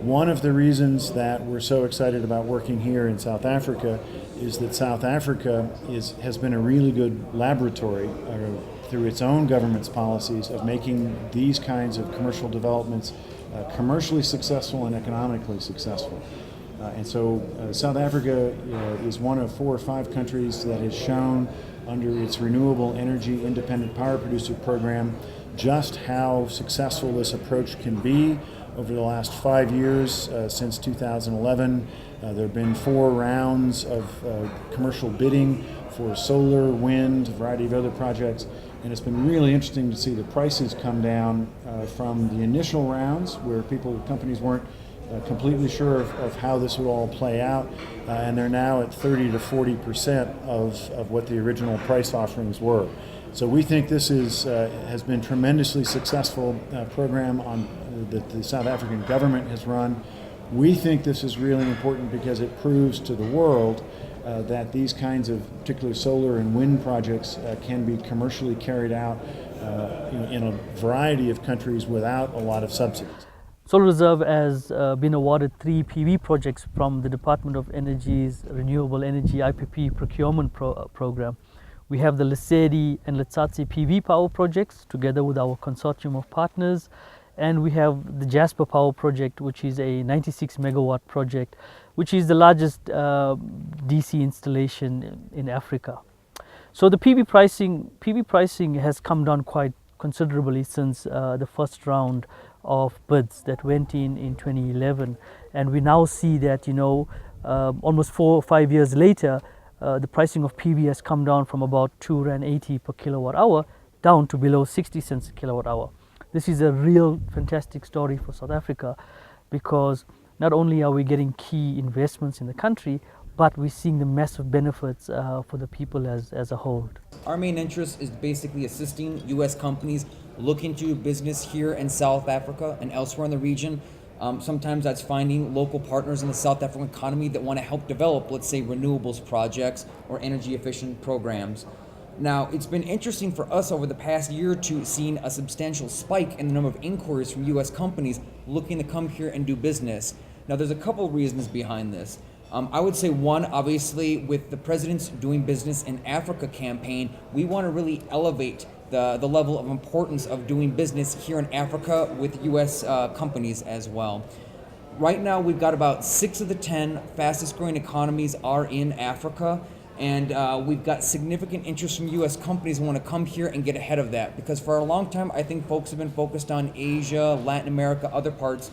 One of the reasons that we're so excited about working here in South Africa is that South Africa has been a really good laboratory through its own government's policies of making these kinds of commercial developments commercially successful and economically successful. And so South Africa is one of 4 or 5 countries that has shown under its Renewable Energy Independent Power Producer Program just how successful this approach can be. Over the last 5 years, since 2011, there have been 4 rounds of commercial bidding for solar, wind, a variety of other projects, and it's been really interesting to see the prices come down from the initial rounds where companies weren't completely sure of how this would all play out, and they're now at 30 to 40% of what the original price offerings were. So we think this has been tremendously successful program that the South African government has run. We think this is really important because it proves to the world that these kinds of particular solar and wind projects can be commercially carried out in a variety of countries without a lot of subsidies. Solar Reserve has been awarded 3 PV projects from the Department of Energy's Renewable Energy IPP procurement program. We have the Lesedi and Letsatsi PV power projects together with our consortium of partners, and we have the Jasper Power project, which is a 96 megawatt project, which is the largest DC installation in Africa. So the PV pricing has come down quite considerably since the first round of bids that went in 2011, and we now see that almost 4 or 5 years later, the pricing of PV has come down from about R2.80 per kilowatt hour down to below 60 cents a kilowatt hour. This is a real fantastic story for South Africa, because not only are we getting key investments in the country, but we're seeing the massive benefits for the people as a whole. Our main interest is basically assisting U.S. companies looking to do business here in South Africa and elsewhere in the region. Sometimes that's finding local partners in the South African economy that want to help develop, let's say, renewables projects or energy efficient programs. Now, it's been interesting for us over the past year or two seeing a substantial spike in the number of inquiries from U.S. companies looking to come here and do business. Now, there's a couple of reasons behind this. I would say one, obviously, with the President's Doing Business in Africa campaign, we want to really elevate the level of importance of doing business here in Africa with U.S. companies as well. Right now, we've got about 6 of the 10 fastest growing economies are in Africa, and we've got significant interest from U.S. companies who want to come here and get ahead of that, because for a long time, I think folks have been focused on Asia, Latin America, other parts.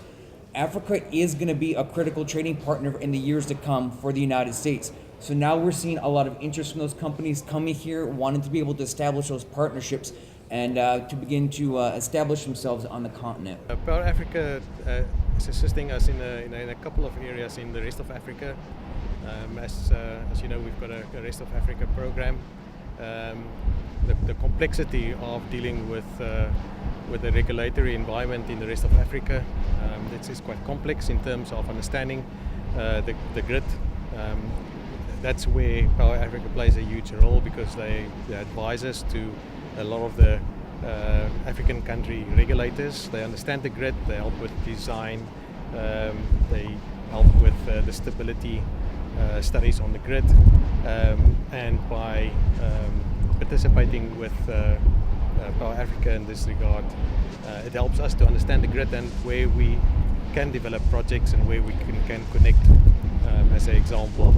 Africa is going to be a critical trading partner in the years to come for the United States. So now we're seeing a lot of interest from those companies coming here, wanting to be able to establish those partnerships and to begin to establish themselves on the continent. Power Africa is assisting us in a couple of areas in the rest of Africa. As you know, we've got a rest of Africa program. The complexity of dealing with the regulatory environment in the rest of Africa, this is quite complex in terms of understanding the grid. That's where Power Africa plays a huge role, because they advise us to a lot of the African country regulators. They understand the grid, they help with design, they help with the stability studies on the grid, and by participating with Power Africa in this regard, it helps us to understand the grid and where we can develop projects and where we can connect. As an example,